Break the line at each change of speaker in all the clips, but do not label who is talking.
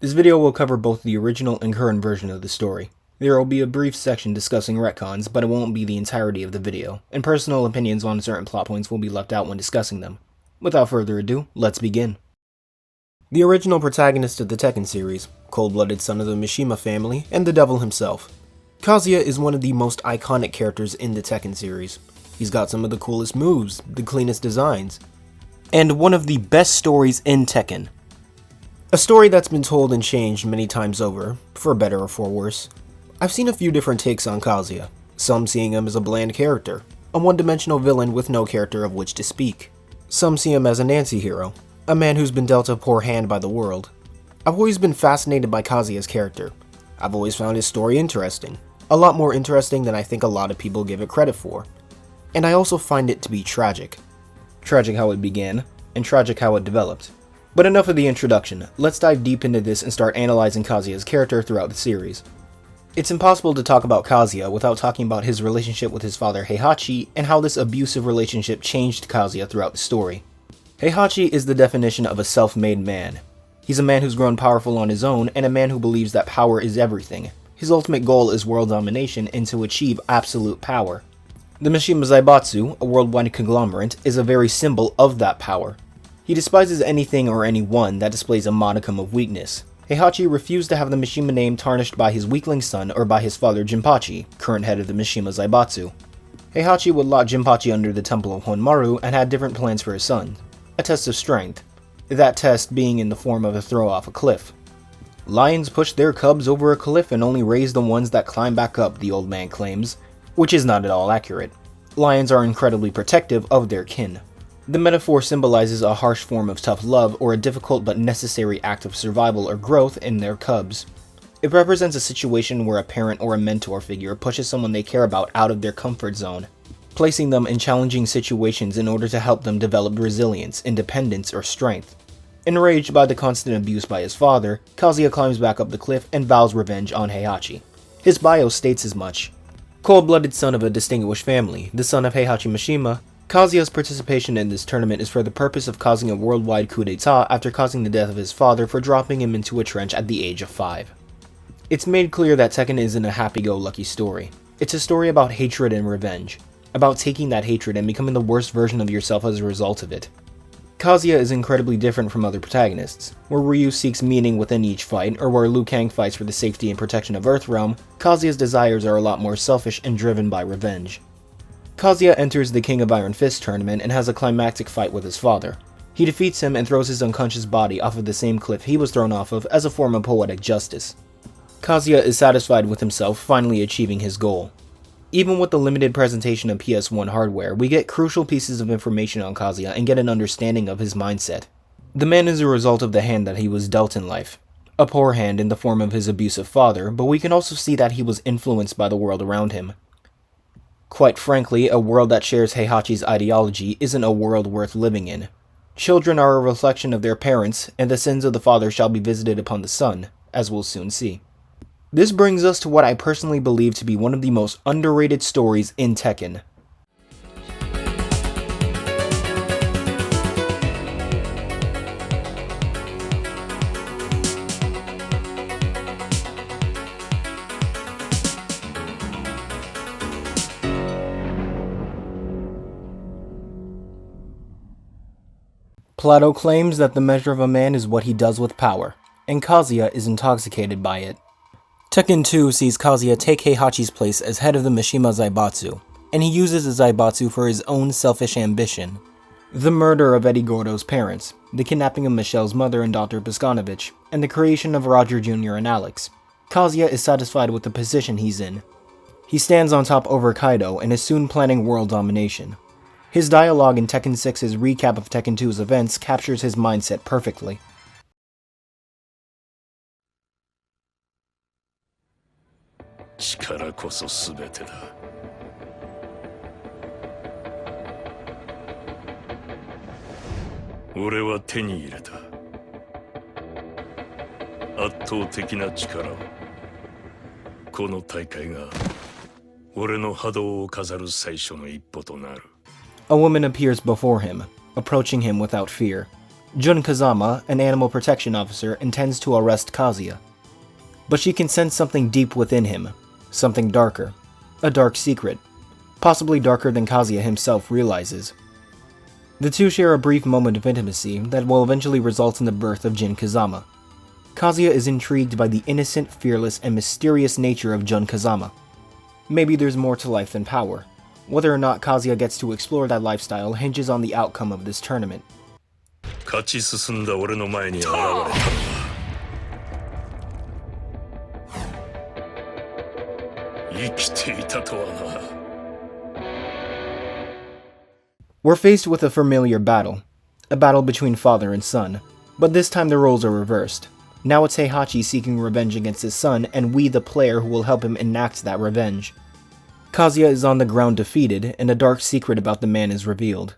This video will cover both the original and current version of the story. There will be a brief section discussing retcons, but it won't be the entirety of the video, and personal opinions on certain plot points will be left out when discussing them. Without further ado, let's begin. The original protagonist of the Tekken series, cold-blooded son of the Mishima family, and the devil himself. Kazuya is one of the most iconic characters in the Tekken series. He's got some of the coolest moves, the cleanest designs, and one of the best stories in Tekken. A story that's been told and changed many times over, for better or for worse. I've seen a few different takes on Kazuya, some seeing him as a bland character, a one-dimensional villain with no character of which to speak. Some see him as an anti-hero, a man who's been dealt a poor hand by the world. I've always been fascinated by Kazuya's character. I've always found his story interesting, a lot more interesting than I think a lot of people give it credit for. And I also find it to be tragic. Tragic how it began, and tragic how it developed. But enough of the introduction, let's dive deep into this and start analyzing Kazuya's character throughout the series. It's impossible to talk about Kazuya without talking about his relationship with his father Heihachi and how this abusive relationship changed Kazuya throughout the story. Heihachi is the definition of a self-made man. He's a man who's grown powerful on his own and a man who believes that power is everything. His ultimate goal is world domination and to achieve absolute power. The Mishima Zaibatsu, a worldwide conglomerate, is a very symbol of that power. He despises anything or anyone that displays a modicum of weakness. Heihachi refused to have the Mishima name tarnished by his weakling son or by his father Jinpachi, current head of the Mishima Zaibatsu. Heihachi would lock Jinpachi under the Temple of Honmaru and had different plans for his son. A test of strength. That test being in the form of a throw off a cliff. Lions push their cubs over a cliff and only raise the ones that climb back up, the old man claims, which is not at all accurate. Lions are incredibly protective of their kin. The metaphor symbolizes a harsh form of tough love or a difficult but necessary act of survival or growth in their cubs. It represents a situation where a parent or a mentor figure pushes someone they care about out of their comfort zone, placing them in challenging situations in order to help them develop resilience, independence, or strength. Enraged by the constant abuse by his father, Kazuya climbs back up the cliff and vows revenge on Heihachi. His bio states as much. Cold-blooded son of a distinguished family, the son of Heihachi Mishima, Kazuya's participation in this tournament is for the purpose of causing a worldwide coup d'etat after causing the death of his father for dropping him into a trench at the age of 5. It's made clear that Tekken isn't a happy-go-lucky story. It's a story about hatred and revenge, about taking that hatred and becoming the worst version of yourself as a result of it. Kazuya is incredibly different from other protagonists. Where Ryu seeks meaning within each fight, or where Liu Kang fights for the safety and protection of Earthrealm, Kazuya's desires are a lot more selfish and driven by revenge. Kazuya enters the King of Iron Fist tournament and has a climactic fight with his father. He defeats him and throws his unconscious body off of the same cliff he was thrown off of as a form of poetic justice. Kazuya is satisfied with himself finally achieving his goal. Even with the limited presentation of PS1 hardware, we get crucial pieces of information on Kazuya and get an understanding of his mindset. The man is a result of the hand that he was dealt in life. A poor hand in the form of his abusive father, but we can also see that he was influenced by the world around him. Quite frankly, a world that shares Heihachi's ideology isn't a world worth living in. Children are a reflection of their parents, and the sins of the father shall be visited upon the son, as we'll soon see. This brings us to what I personally believe to be one of the most underrated stories in Tekken. Plato claims that the measure of a man is what he does with power, and Kazuya is intoxicated by it. Tekken 2 sees Kazuya take Heihachi's place as head of the Mishima Zaibatsu, and he uses the Zaibatsu for his own selfish ambition. The murder of Eddie Gordo's parents, the kidnapping of Michelle's mother and Dr. Piskanovich, and the creation of Roger Jr. and Alex. Kazuya is satisfied with the position he's in. He stands on top over Kaido and is soon planning world domination. His dialogue in Tekken 6's recap of Tekken 2's events captures his mindset perfectly. A woman appears before him, approaching him without fear. Jun Kazama, an animal protection officer, intends to arrest Kazuya. But she can sense something deep within him, something darker, a dark secret, possibly darker than Kazuya himself realizes. The two share a brief moment of intimacy that will eventually result in the birth of Jin Kazama. Kazuya is intrigued by the innocent, fearless, and mysterious nature of Jun Kazama. Maybe there's more to life than power. Whether or not Kazuya gets to explore that lifestyle hinges on the outcome of this tournament.
勝ち進んだ俺の前に現れたのは生きていたとはな。
We're faced with a familiar battle. A battle between father and son. But this time the roles are reversed. Now it's Heihachi seeking revenge against his son, and we the player who will help him enact that revenge. Kazuya is on the ground defeated, and a dark secret about the man is revealed.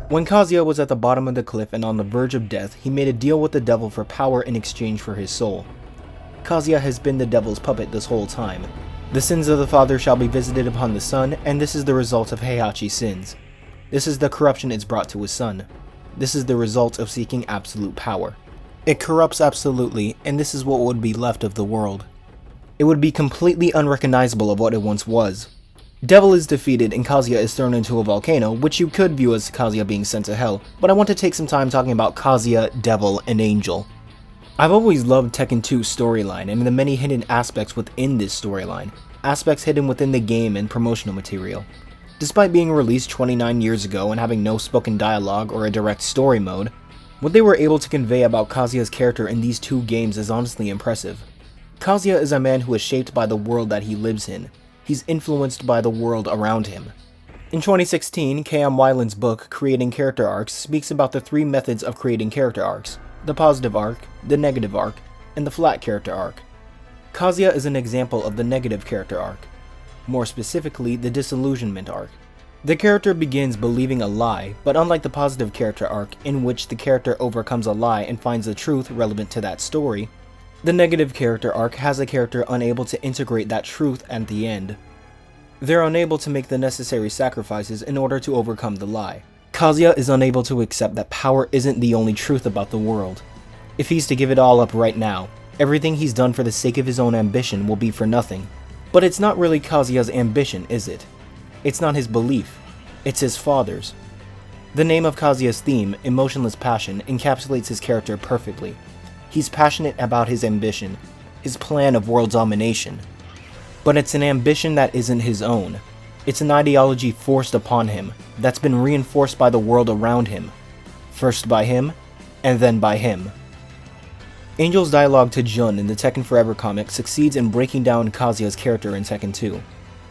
When Kazuya was at the bottom of the cliff and on the verge of death, he made a deal with the devil for power in exchange for his soul. Kazuya has been the devil's puppet this whole time. The sins of the father shall be visited upon the son, and this is the result of Heihachi's sins. This is the corruption it's brought to his son. This is the result of seeking absolute power. It corrupts absolutely, and this is what would be left of the world. It would be completely unrecognizable of what it once was. Devil is defeated and Kazuya is thrown into a volcano, which you could view as Kazuya being sent to hell, but I want to take some time talking about Kazuya, Devil, and Angel. I've always loved Tekken 2's storyline and the many hidden aspects within this storyline, aspects hidden within the game and promotional material. Despite being released 29 years ago and having no spoken dialogue or a direct story mode, what they were able to convey about Kazuya's character in these two games is honestly impressive. Kazuya is a man who is shaped by the world that he lives in. He's influenced by the world around him. In 2016, K.M. Weiland's book, Creating Character Arcs, speaks about the three methods of creating character arcs: the positive arc, the negative arc, and the flat character arc. Kazuya is an example of the negative character arc. More specifically, the disillusionment arc. The character begins believing a lie, but unlike the positive character arc, in which the character overcomes a lie and finds the truth relevant to that story, the negative character arc has a character unable to integrate that truth at the end. They're unable to make the necessary sacrifices in order to overcome the lie. Kazuya is unable to accept that power isn't the only truth about the world. If he's to give it all up right now, everything he's done for the sake of his own ambition will be for nothing. But it's not really Kazuya's ambition, is it? It's not his belief. It's his father's. The name of Kazuya's theme, Emotionless Passion, encapsulates his character perfectly. He's passionate about his ambition, his plan of world domination. But it's an ambition that isn't his own. It's an ideology forced upon him, that's been reinforced by the world around him. First by him, and then by him. Angel's dialogue to Jun in the Tekken Forever comic succeeds in breaking down Kazuya's character in Tekken 2.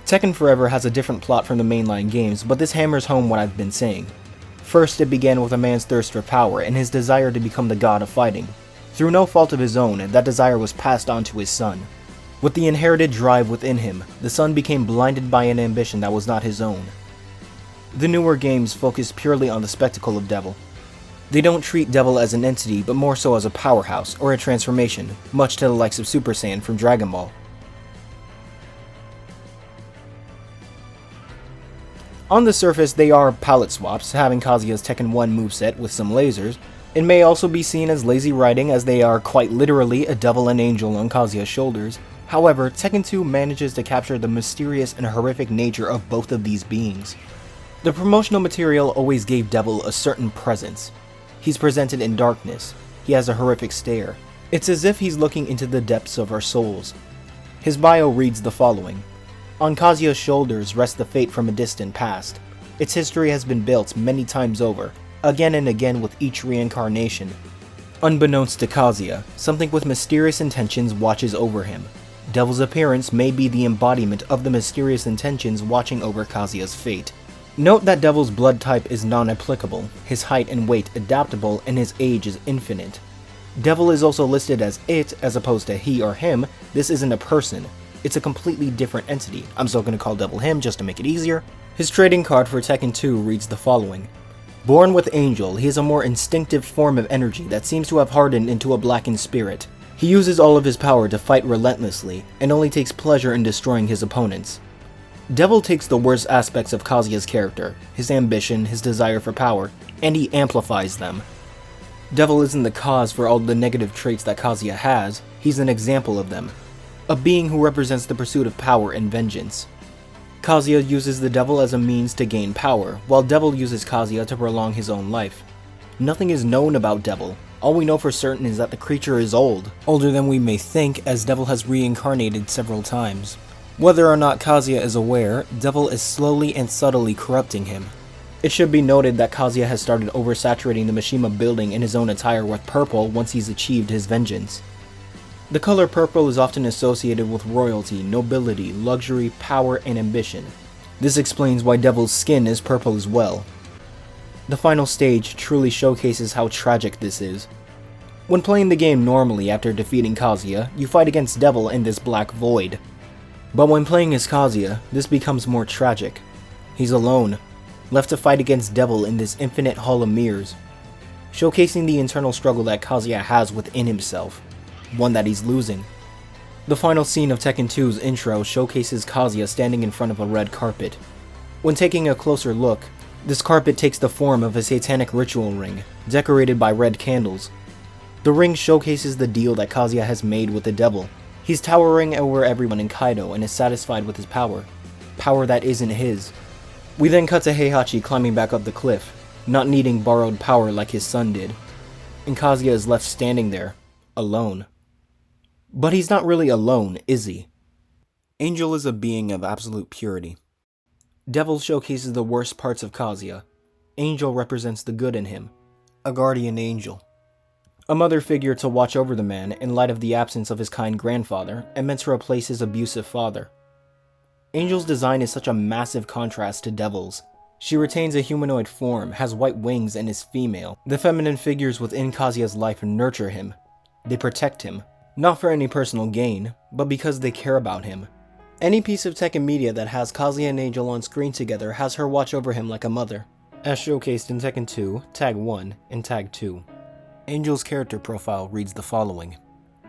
Tekken Forever has a different plot from the mainline games, but this hammers home what I've been saying. First, it began with a man's thirst for power and his desire to become the god of fighting. Through no fault of his own, that desire was passed on to his son. With the inherited drive within him, the son became blinded by an ambition that was not his own. The newer games focus purely on the spectacle of Devil. They don't treat Devil as an entity, but more so as a powerhouse, or a transformation, much to the likes of Super Saiyan from Dragon Ball. On the surface, they are palette swaps, having Kazuya's Tekken 1 moveset with some lasers. It may also be seen as lazy writing, as they are quite literally a devil and angel on Kazuya's shoulders. However, Tekken 2 manages to capture the mysterious and horrific nature of both of these beings. The promotional material always gave Devil a certain presence. He's presented in darkness. He has a horrific stare. It's as if he's looking into the depths of our souls. His bio reads the following. On Kazuya's shoulders rests the fate from a distant past. Its history has been built many times over, again and again with each reincarnation. Unbeknownst to Kazuya, something with mysterious intentions watches over him. Devil's appearance may be the embodiment of the mysterious intentions watching over Kazuya's fate. Note that Devil's blood type is non-applicable, his height and weight adaptable, and his age is infinite. Devil is also listed as it, as opposed to he or him. This isn't a person. It's a completely different entity. I'm still going to call Devil him just to make it easier. His trading card for Tekken 2 reads the following. Born with Angel, he is a more instinctive form of energy that seems to have hardened into a blackened spirit. He uses all of his power to fight relentlessly, and only takes pleasure in destroying his opponents. Devil takes the worst aspects of Kazuya's character, his ambition, his desire for power, and he amplifies them. Devil isn't the cause for all the negative traits that Kazuya has, he's an example of them. A being who represents the pursuit of power and vengeance. Kazuya uses the devil as a means to gain power, while Devil uses Kazuya to prolong his own life. Nothing is known about Devil. All we know for certain is that the creature is old, older than we may think, as Devil has reincarnated several times. Whether or not Kazuya is aware, Devil is slowly and subtly corrupting him. It should be noted that Kazuya has started oversaturating the Mishima building in his own attire with purple once he's achieved his vengeance. The color purple is often associated with royalty, nobility, luxury, power, and ambition. This explains why Devil's skin is purple as well. The final stage truly showcases how tragic this is. When playing the game normally after defeating Kazuya, you fight against Devil in this black void. But when playing as Kazuya, this becomes more tragic. He's alone, left to fight against Devil in this infinite hall of mirrors, showcasing the internal struggle that Kazuya has within himself, one that he's losing. The final scene of Tekken 2's intro showcases Kazuya standing in front of a red carpet. When taking a closer look, this carpet takes the form of a satanic ritual ring, decorated by red candles. The ring showcases the deal that Kazuya has made with the Devil. He's towering over everyone in Kaido and is satisfied with his power. Power that isn't his. We then cut to Heihachi climbing back up the cliff, not needing borrowed power like his son did. And Kazuya is left standing there, alone. But he's not really alone, is he? Angel is a being of absolute purity. Devil showcases the worst parts of Kazuya. Angel represents the good in him. A guardian angel. A mother figure to watch over the man in light of the absence of his kind grandfather and meant to replace his abusive father. Angel's design is such a massive contrast to Devil's. She retains a humanoid form, has white wings, and is female. The feminine figures within Kazuya's life nurture him. They protect him, not for any personal gain, but because they care about him. Any piece of Tekken media that has Kazuya and Angel on screen together has her watch over him like a mother, as showcased in Tekken 2, Tag 1, and Tag 2. Angel's character profile reads the following.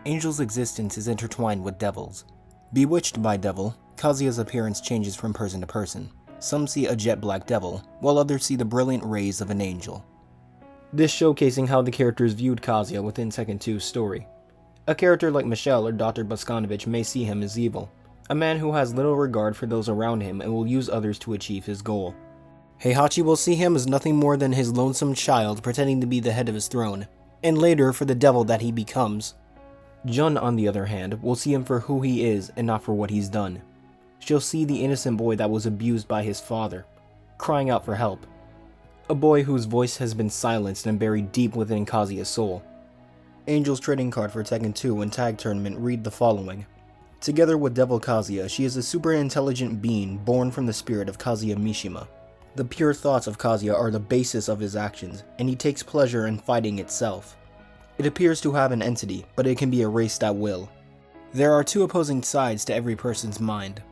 Angel's existence is intertwined with Devil's. Bewitched by Devil, Kazuya's appearance changes from person to person. Some see a jet black devil, while others see the brilliant rays of an angel. This showcasing how the characters viewed Kazuya within Tekken 2's story. A character like Michelle or Dr. Boskanovich may see him as evil, a man who has little regard for those around him and will use others to achieve his goal. Heihachi will see him as nothing more than his lonesome child pretending to be the head of his throne, and later for the devil that he becomes. Jun, on the other hand, will see him for who he is and not for what he's done. She'll see the innocent boy that was abused by his father, crying out for help. A boy whose voice has been silenced and buried deep within Kazuya's soul. Angel's trading card for Tekken 2 and Tag Tournament read the following. Together with Devil Kazuya, she is a super intelligent being born from the spirit of Kazuya Mishima. The pure thoughts of Kazuya are the basis of his actions, and he takes pleasure in fighting itself. It appears to have an entity, but it can be erased at will. There are two opposing sides to every person's mind.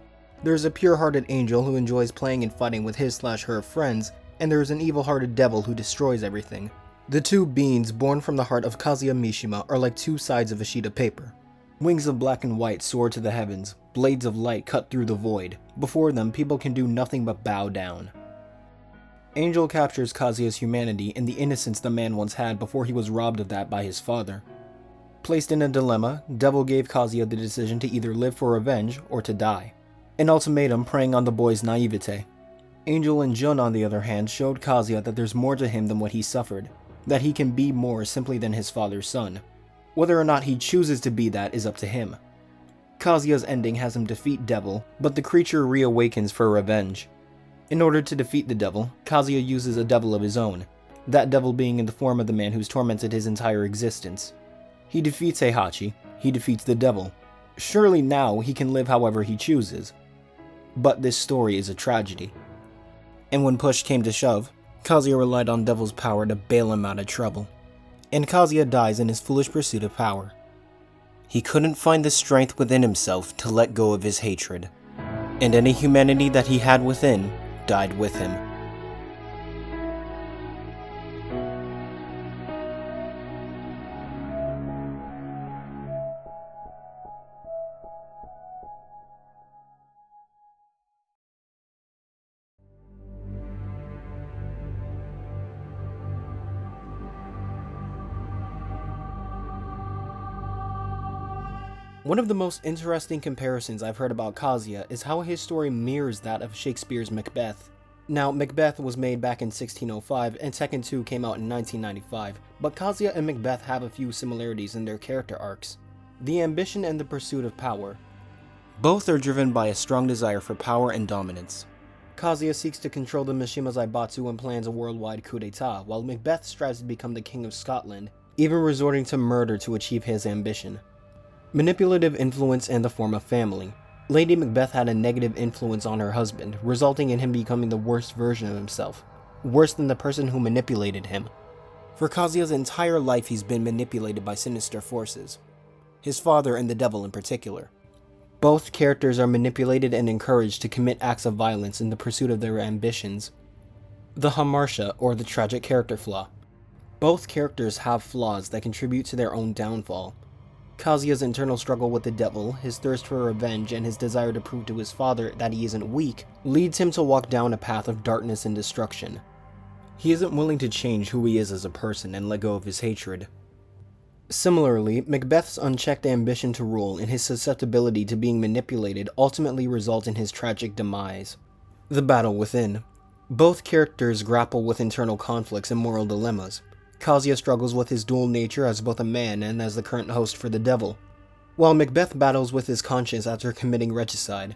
There is a pure-hearted angel who enjoys playing and fighting with his/her friends, and there is an evil-hearted devil who destroys everything. The two beings born from the heart of Kazuya Mishima are like two sides of a sheet of paper. Wings of black and white soar to the heavens, blades of light cut through the void. Before them, people can do nothing but bow down. Angel captures Kazuya's humanity and the innocence the man once had before he was robbed of that by his father. Placed in a dilemma, Devil gave Kazuya the decision to either live for revenge or to die. An ultimatum preying on the boy's naivete. Angel and Jun, on the other hand, showed Kazuya that there's more to him than what he suffered, that he can be more simply than his father's son. Whether or not he chooses to be that is up to him. Kazuya's ending has him defeat Devil, but the creature reawakens for revenge. In order to defeat the devil, Kazuya uses a devil of his own, that devil being in the form of the man who's tormented his entire existence. He defeats Heihachi, he defeats the devil. Surely now he can live however he chooses. But this story is a tragedy. And when push came to shove, Kazuya relied on Devil's power to bail him out of trouble. And Kazuya dies in his foolish pursuit of power. He couldn't find the strength within himself to let go of his hatred, and any humanity that he had within died with him. One of the most interesting comparisons I've heard about Kazuya is how his story mirrors that of Shakespeare's Macbeth. Now, Macbeth was made back in 1605 and Tekken 2 came out in 1995, but Kazuya and Macbeth have a few similarities in their character arcs. The ambition and the pursuit of power. Both are driven by a strong desire for power and dominance. Kazuya seeks to control the Mishima Zaibatsu and plans a worldwide coup d'etat, while Macbeth strives to become the king of Scotland, even resorting to murder to achieve his ambition. Manipulative influence and the form of family. Lady Macbeth had a negative influence on her husband, resulting in him becoming the worst version of himself, worse than the person who manipulated him. For Kazuya's entire life he's been manipulated by sinister forces, his father and the devil in particular. Both characters are manipulated and encouraged to commit acts of violence in the pursuit of their ambitions. The hamartia, or the tragic character flaw. Both characters have flaws that contribute to their own downfall. Kazuya's internal struggle with the devil, his thirst for revenge, and his desire to prove to his father that he isn't weak, leads him to walk down a path of darkness and destruction. He isn't willing to change who he is as a person and let go of his hatred. Similarly, Macbeth's unchecked ambition to rule and his susceptibility to being manipulated ultimately result in his tragic demise. The battle within. Both characters grapple with internal conflicts and moral dilemmas. Kazuya struggles with his dual nature as both a man and as the current host for the devil, while Macbeth battles with his conscience after committing regicide.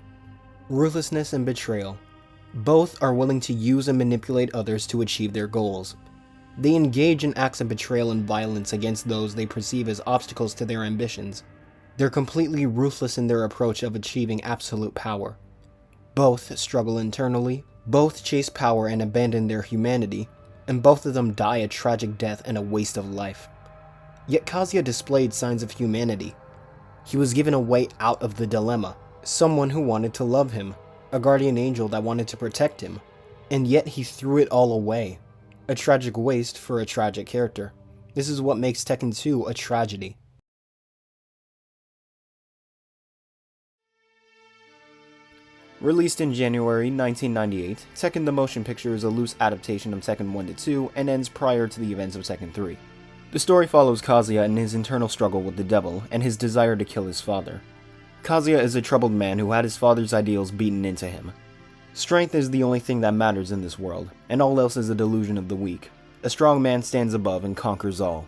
Ruthlessness and betrayal. Both are willing to use and manipulate others to achieve their goals. They engage in acts of betrayal and violence against those they perceive as obstacles to their ambitions. They're completely ruthless in their approach of achieving absolute power. Both struggle internally, both chase power and abandon their humanity, and both of them die a tragic death and a waste of life. Yet Kazuya displayed signs of humanity. He was given a way out of the dilemma, someone who wanted to love him, a guardian angel that wanted to protect him, and yet he threw it all away. A tragic waste for a tragic character. This is what makes Tekken 2 a tragedy. Released in January 1998, Tekken the Motion Picture is a loose adaptation of Tekken 1-2 and ends prior to the events of Tekken 3. The story follows Kazuya in his internal struggle with the devil and his desire to kill his father. Kazuya is a troubled man who had his father's ideals beaten into him. Strength is the only thing that matters in this world, and all else is a delusion of the weak. A strong man stands above and conquers all.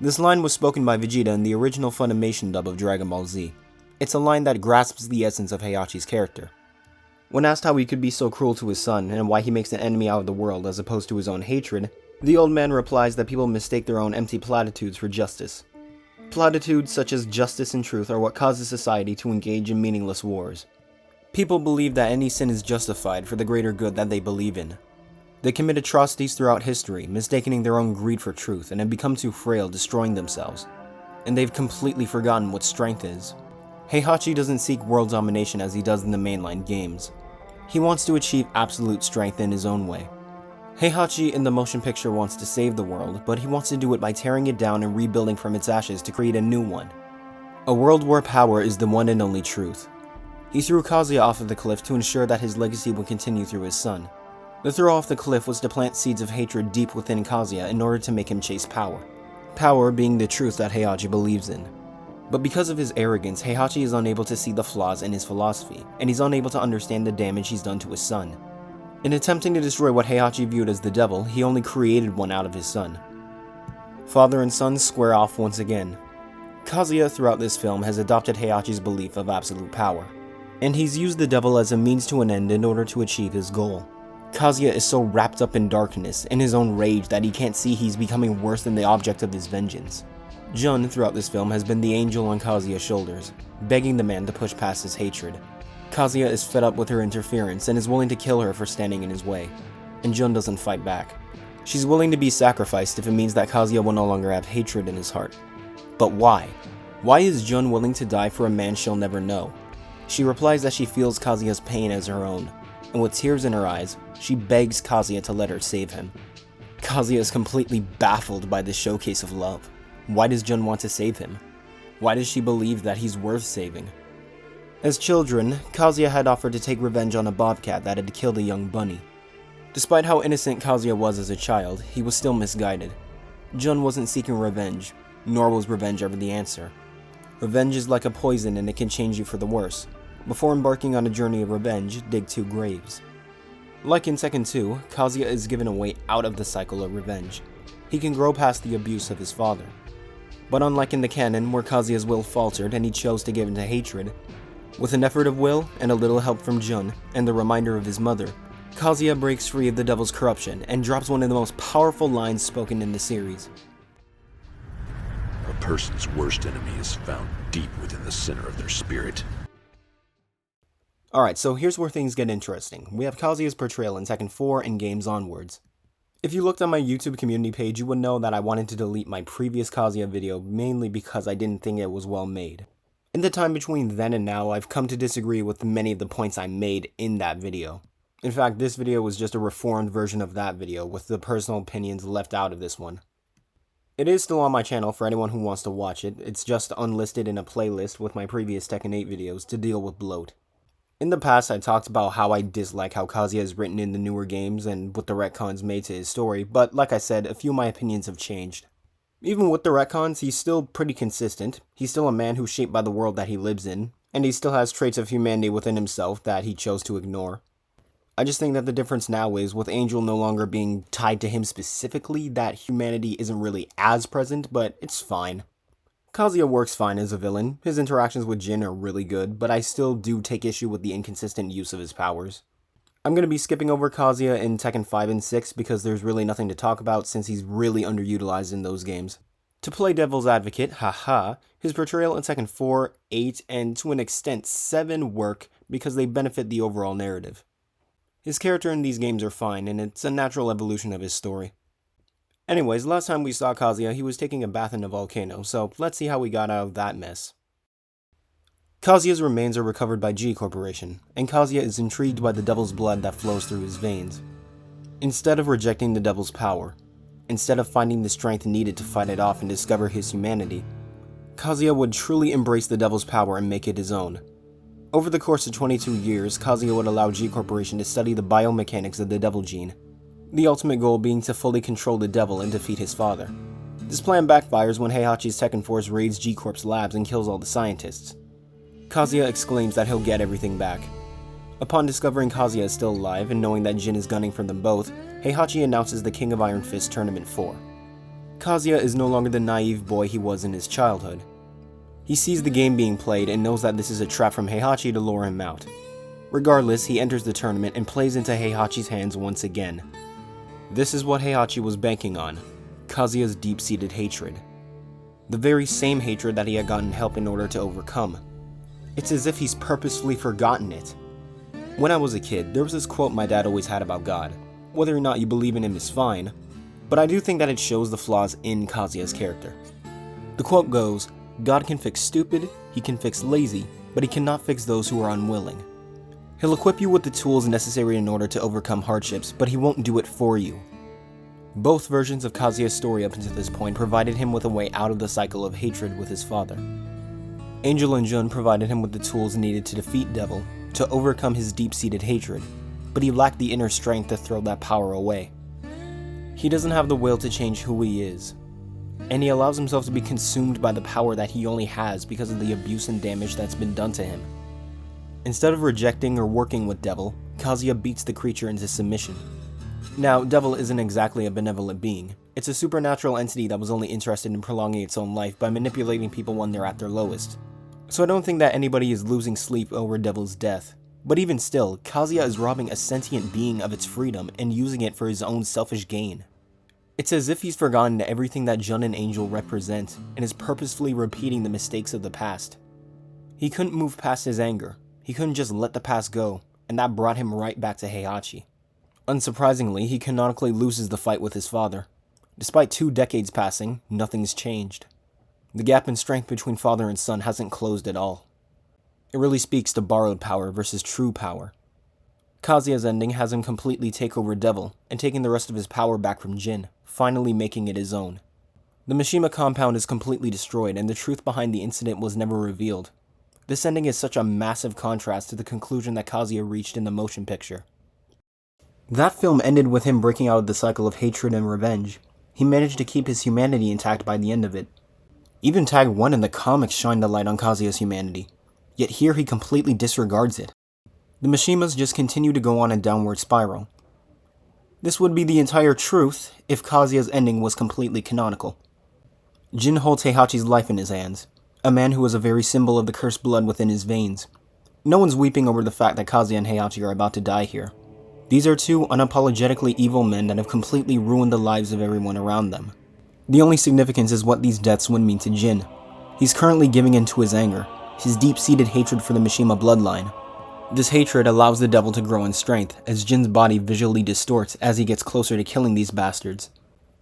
This line was spoken by Vegeta in the original Funimation dub of Dragon Ball Z. It's a line that grasps the essence of Heihachi's character. When asked how he could be so cruel to his son, and why he makes an enemy out of the world as opposed to his own hatred, the old man replies that people mistake their own empty platitudes for justice. Platitudes such as justice and truth are what causes society to engage in meaningless wars. People believe that any sin is justified for the greater good that they believe in. They commit atrocities throughout history, mistaking their own greed for truth, and have become too frail, destroying themselves. And they've completely forgotten what strength is. Heihachi doesn't seek world domination as he does in the mainline games. He wants to achieve absolute strength in his own way. Heihachi in the motion picture wants to save the world, but he wants to do it by tearing it down and rebuilding from its ashes to create a new one. A world where power is the one and only truth. He threw Kazuya off of the cliff to ensure that his legacy would continue through his son. The throw off the cliff was to plant seeds of hatred deep within Kazuya in order to make him chase power. Power being the truth that Heihachi believes in. But because of his arrogance, Heihachi is unable to see the flaws in his philosophy, and he's unable to understand the damage he's done to his son. In attempting to destroy what Heihachi viewed as the devil, he only created one out of his son. Father and son square off once again. Kazuya throughout this film has adopted Heihachi's belief of absolute power, and he's used the devil as a means to an end in order to achieve his goal. Kazuya is so wrapped up in darkness, in his own rage, that he can't see he's becoming worse than the object of his vengeance. Jun throughout this film has been the angel on Kazuya's shoulders, begging the man to push past his hatred. Kazuya is fed up with her interference and is willing to kill her for standing in his way, and Jun doesn't fight back. She's willing to be sacrificed if it means that Kazuya will no longer have hatred in his heart. But why? Why is Jun willing to die for a man she'll never know? She replies that she feels Kazuya's pain as her own, and with tears in her eyes, she begs Kazuya to let her save him. Kazuya is completely baffled by this showcase of love. Why does Jun want to save him? Why does she believe that he's worth saving? As children, Kazuya had offered to take revenge on a bobcat that had killed a young bunny. Despite how innocent Kazuya was as a child, he was still misguided. Jun wasn't seeking revenge, nor was revenge ever the answer. Revenge is like a poison and it can change you for the worse. Before embarking on a journey of revenge, dig 2 graves. Like in Tekken 2, Kazuya is given a way out of the cycle of revenge. He can grow past the abuse of his father. But unlike in the canon, where Kazuya's will faltered and he chose to give in to hatred, with an effort of will and a little help from Jun and the reminder of his mother, Kazuya breaks free of the devil's corruption and drops one of the most powerful lines spoken in the series.
A person's worst enemy is found deep within the center of their spirit.
Alright, so here's where things get interesting. We have Kazuya's portrayal in Tekken 4 and games onwards. If you looked on my YouTube community page, you would know that I wanted to delete my previous Kazuya video mainly because I didn't think it was well made. In the time between then and now, I've come to disagree with many of the points I made in that video. In fact, this video was just a reformed version of that video, with the personal opinions left out of this one. It is still on my channel for anyone who wants to watch it. It's just unlisted in a playlist with my previous Tekken 8 videos to deal with bloat. In the past, I talked about how I dislike how Kazuya is written in the newer games and what the retcons made to his story, but like I said, a few of my opinions have changed. Even with the retcons, he's still pretty consistent. He's still a man who's shaped by the world that he lives in, and he still has traits of humanity within himself that he chose to ignore. I just think that the difference now is, with Angel no longer being tied to him specifically, that humanity isn't really as present, but it's fine. Kazuya works fine as a villain. His interactions with Jin are really good, but I still do take issue with the inconsistent use of his powers. I'm going to be skipping over Kazuya in Tekken 5 and 6 because there's really nothing to talk about since he's really underutilized in those games. To play devil's advocate, haha, his portrayal in Tekken 4, 8, and to an extent 7 work because they benefit the overall narrative. His character in these games are fine, and it's a natural evolution of his story. Anyways, last time we saw Kazuya, he was taking a bath in a volcano, so let's see how we got out of that mess. Kazuya's remains are recovered by G Corporation, and Kazuya is intrigued by the devil's blood that flows through his veins. Instead of rejecting the devil's power, instead of finding the strength needed to fight it off and discover his humanity, Kazuya would truly embrace the devil's power and make it his own. Over the course of 22 years, Kazuya would allow G Corporation to study the biomechanics of the devil gene, the ultimate goal being to fully control the devil and defeat his father. This plan backfires when Heihachi's Tekken Force raids G-Corp's labs and kills all the scientists. Kazuya exclaims that he'll get everything back. Upon discovering Kazuya is still alive and knowing that Jin is gunning for them both, Heihachi announces the King of Iron Fist Tournament 4. Kazuya is no longer the naive boy he was in his childhood. He sees the game being played and knows that this is a trap from Heihachi to lure him out. Regardless, he enters the tournament and plays into Heihachi's hands once again. This is what Heihachi was banking on, Kazuya's deep-seated hatred. The very same hatred that he had gotten help in order to overcome. It's as if he's purposefully forgotten it. When I was a kid, there was this quote my dad always had about God. Whether or not you believe in him is fine, but I do think that it shows the flaws in Kazuya's character. The quote goes, "God can fix stupid, he can fix lazy, but he cannot fix those who are unwilling. He'll equip you with the tools necessary in order to overcome hardships, but he won't do it for you." Both versions of Kazuya's story up until this point provided him with a way out of the cycle of hatred with his father. Angel and Jun provided him with the tools needed to defeat Devil, to overcome his deep-seated hatred, but he lacked the inner strength to throw that power away. He doesn't have the will to change who he is, and he allows himself to be consumed by the power that he only has because of the abuse and damage that's been done to him. Instead of rejecting or working with Devil, Kazuya beats the creature into submission. Now, Devil isn't exactly a benevolent being. It's a supernatural entity that was only interested in prolonging its own life by manipulating people when they're at their lowest. So I don't think that anybody is losing sleep over Devil's death. But even still, Kazuya is robbing a sentient being of its freedom and using it for his own selfish gain. It's as if he's forgotten everything that Jun and Angel represent and is purposefully repeating the mistakes of the past. He couldn't move past his anger. He couldn't just let the past go, and that brought him right back to Heihachi. Unsurprisingly, he canonically loses the fight with his father. Despite 2 decades passing, nothing's changed. The gap in strength between father and son hasn't closed at all. It really speaks to borrowed power versus true power. Kazuya's ending has him completely take over Devil, and taking the rest of his power back from Jin, finally making it his own. The Mishima compound is completely destroyed, and the truth behind the incident was never revealed. This ending is such a massive contrast to the conclusion that Kazuya reached in the motion picture. That film ended with him breaking out of the cycle of hatred and revenge. He managed to keep his humanity intact by the end of it. Even Tag 1 in the comics shined a light on Kazuya's humanity, yet here he completely disregards it. The Mishimas just continue to go on a downward spiral. This would be the entire truth if Kazuya's ending was completely canonical. Jin holds Heihachi's life in his hands, a man who is a very symbol of the cursed blood within his veins. No one's weeping over the fact that Kazuya and Heihachi are about to die here. These are two unapologetically evil men that have completely ruined the lives of everyone around them. The only significance is what these deaths would mean to Jin. He's currently giving in to his anger, his deep-seated hatred for the Mishima bloodline. This hatred allows the devil to grow in strength, as Jin's body visually distorts as he gets closer to killing these bastards.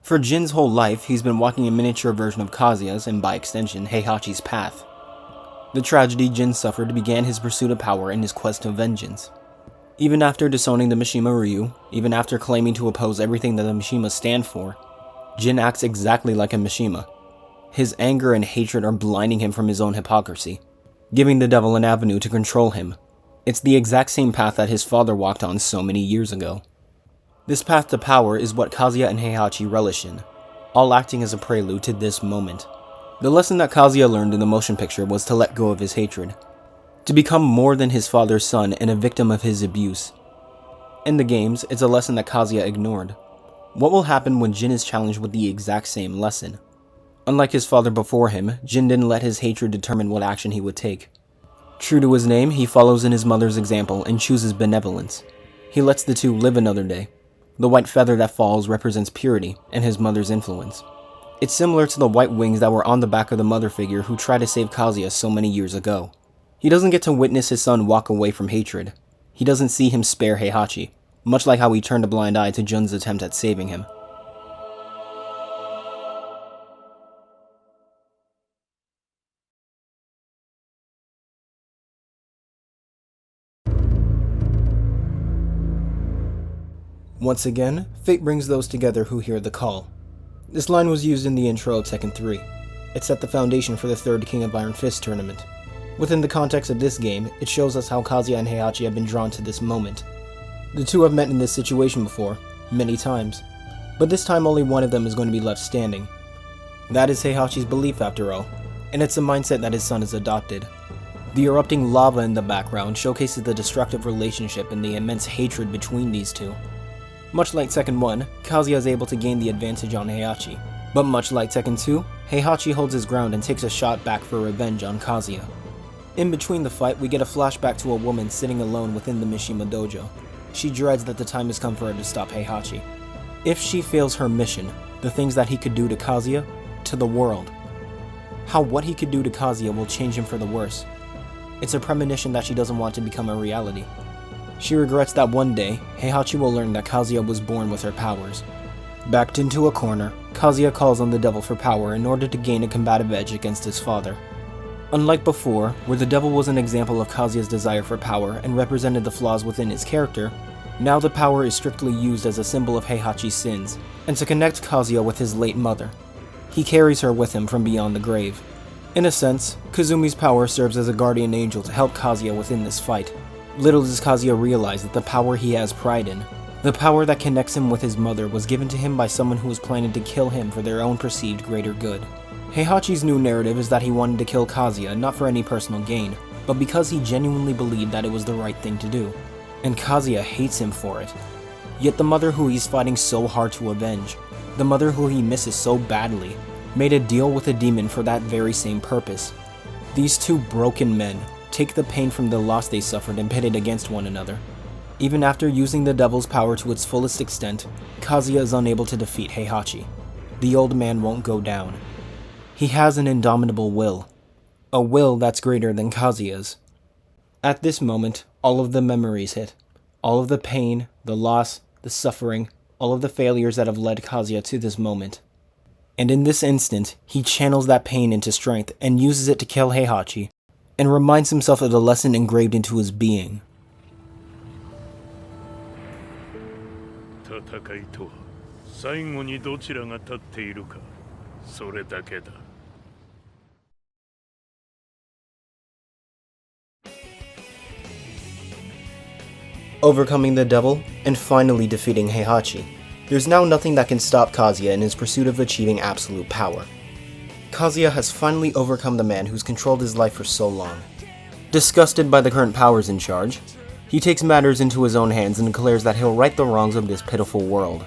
For Jin's whole life, he's been walking a miniature version of Kazuya's, and by extension, Heihachi's path. The tragedy Jin suffered began his pursuit of power and his quest of vengeance. Even after disowning the Mishima Ryu, even after claiming to oppose everything that the Mishima stand for, Jin acts exactly like a Mishima. His anger and hatred are blinding him from his own hypocrisy, giving the devil an avenue to control him. It's the exact same path that his father walked on so many years ago. This path to power is what Kazuya and Heihachi relish in, all acting as a prelude to this moment. The lesson that Kazuya learned in the motion picture was to let go of his hatred, to become more than his father's son and a victim of his abuse. In the games, it's a lesson that Kazuya ignored. What will happen when Jin is challenged with the exact same lesson? Unlike his father before him, Jin didn't let his hatred determine what action he would take. True to his name, he follows in his mother's example and chooses benevolence. He lets the two live another day. The white feather that falls represents purity and his mother's influence. It's similar to the white wings that were on the back of the mother figure who tried to save Kazuya so many years ago. He doesn't get to witness his son walk away from hatred. He doesn't see him spare Heihachi, much like how he turned a blind eye to Jun's attempt at saving him. Once again, fate brings those together who hear the call. This line was used in the intro of Tekken 3. It set the foundation for the third King of Iron Fist tournament. Within the context of this game, it shows us how Kazuya and Heihachi have been drawn to this moment. The two have met in this situation before, many times, but this time only one of them is going to be left standing. That is Heihachi's belief after all, and it's a mindset that his son has adopted. The erupting lava in the background showcases the destructive relationship and the immense hatred between these two. Much like Tekken 1, Kazuya is able to gain the advantage on Heihachi, but much like Tekken 2, Heihachi holds his ground and takes a shot back for revenge on Kazuya. In between the fight, we get a flashback to a woman sitting alone within the Mishima dojo. She dreads that the time has come for her to stop Heihachi. If she fails her mission, the things that he could do to Kazuya, to the world. How what he could do to Kazuya will change him for the worse. It's a premonition that she doesn't want to become a reality. She regrets that one day, Heihachi will learn that Kazuya was born with her powers. Backed into a corner, Kazuya calls on the devil for power in order to gain a combative edge against his father. Unlike before, where the devil was an example of Kazuya's desire for power and represented the flaws within his character, now the power is strictly used as a symbol of Heihachi's sins, and to connect Kazuya with his late mother. He carries her with him from beyond the grave. In a sense, Kazumi's power serves as a guardian angel to help Kazuya within this fight. Little does Kazuya realize that the power he has pride in, the power that connects him with his mother, was given to him by someone who was planning to kill him for their own perceived greater good. Heihachi's new narrative is that he wanted to kill Kazuya not for any personal gain, but because he genuinely believed that it was the right thing to do. And Kazuya hates him for it. Yet the mother who he's fighting so hard to avenge, the mother who he misses so badly, made a deal with a demon for that very same purpose. These two broken men take the pain from the loss they suffered and pit it against one another. Even after using the devil's power to its fullest extent, Kazuya is unable to defeat Heihachi. The old man won't go down. He has an indomitable will. A will that's greater than Kazuya's. At this moment, all of the memories hit. All of the pain, the loss, the suffering, all of the failures that have led Kazuya to this moment. And in this instant, he channels that pain into strength and uses it to kill Heihachi, and reminds himself of the lesson engraved into his being.
戦いとは最後にどちらが立っているかそれだけだ
Overcoming the devil, and finally defeating Heihachi, there's now nothing that can stop Kazuya in his pursuit of achieving absolute power. Kazuya has finally overcome the man who's controlled his life for so long. Disgusted by the current powers in charge, he takes matters into his own hands and declares that he'll right the wrongs of this pitiful world.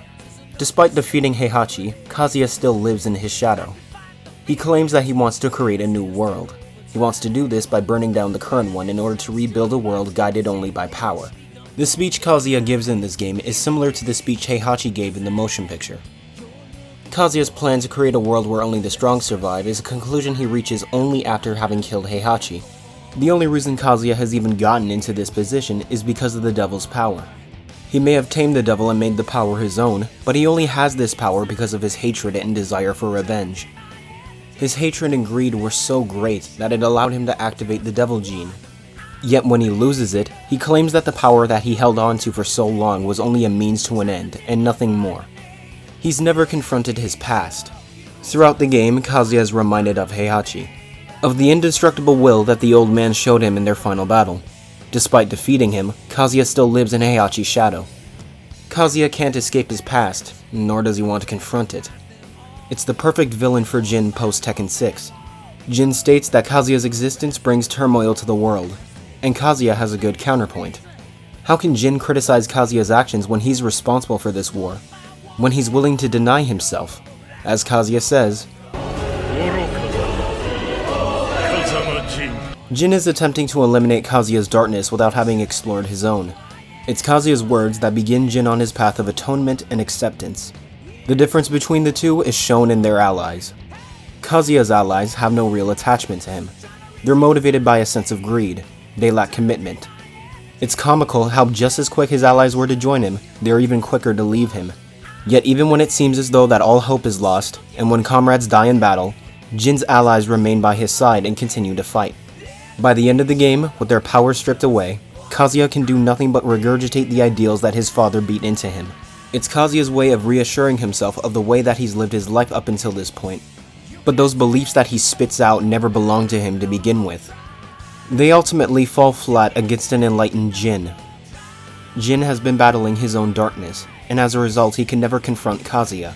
Despite defeating Heihachi, Kazuya still lives in his shadow. He claims that he wants to create a new world. He wants to do this by burning down the current one in order to rebuild a world guided only by power. The speech Kazuya gives in this game is similar to the speech Heihachi gave in the motion picture. Kazuya's plan to create a world where only the strong survive is a conclusion he reaches only after having killed Heihachi. The only reason Kazuya has even gotten into this position is because of the devil's power. He may have tamed the devil and made the power his own, but he only has this power because of his hatred and desire for revenge. His hatred and greed were so great that it allowed him to activate the devil gene. Yet when he loses it, he claims that the power that he held on to for so long was only a means to an end, and nothing more. He's never confronted his past. Throughout the game, Kazuya is reminded of Heihachi, of the indestructible will that the old man showed him in their final battle. Despite defeating him, Kazuya still lives in Heihachi's shadow. Kazuya can't escape his past, nor does he want to confront it. It's the perfect villain for Jin post Tekken 6. Jin states that Kazuya's existence brings turmoil to the world, and Kazuya has a good counterpoint. How can Jin criticize Kazuya's actions when he's responsible for this war? When he's willing to deny himself? As Kazuya says, Jin is attempting to eliminate Kazuya's darkness without having explored his own. It's Kazuya's words that begin Jin on his path of atonement and acceptance. The difference between the two is shown in their allies. Kazuya's allies have no real attachment to him. They're motivated by a sense of greed. They lack commitment. It's comical how just as quick his allies were to join him, they're even quicker to leave him. Yet even when it seems as though that all hope is lost, and when comrades die in battle, Jin's allies remain by his side and continue to fight. By the end of the game, with their power stripped away, Kazuya can do nothing but regurgitate the ideals that his father beat into him. It's Kazuya's way of reassuring himself of the way that he's lived his life up until this point. But those beliefs that he spits out never belonged to him to begin with. They ultimately fall flat against an enlightened Jin. Jin has been battling his own darkness, and as a result he can never confront Kazuya.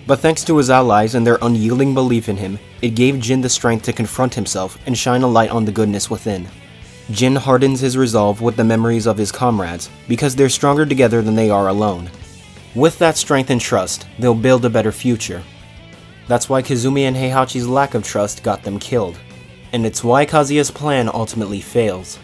But thanks to his allies and their unyielding belief in him, it gave Jin the strength to confront himself and shine a light on the goodness within. Jin hardens his resolve with the memories of his comrades, because they're stronger together than they are alone. With that strength and trust, they'll build a better future. That's why Kazumi and Heihachi's lack of trust got them killed. And it's why Kazuya's plan ultimately fails.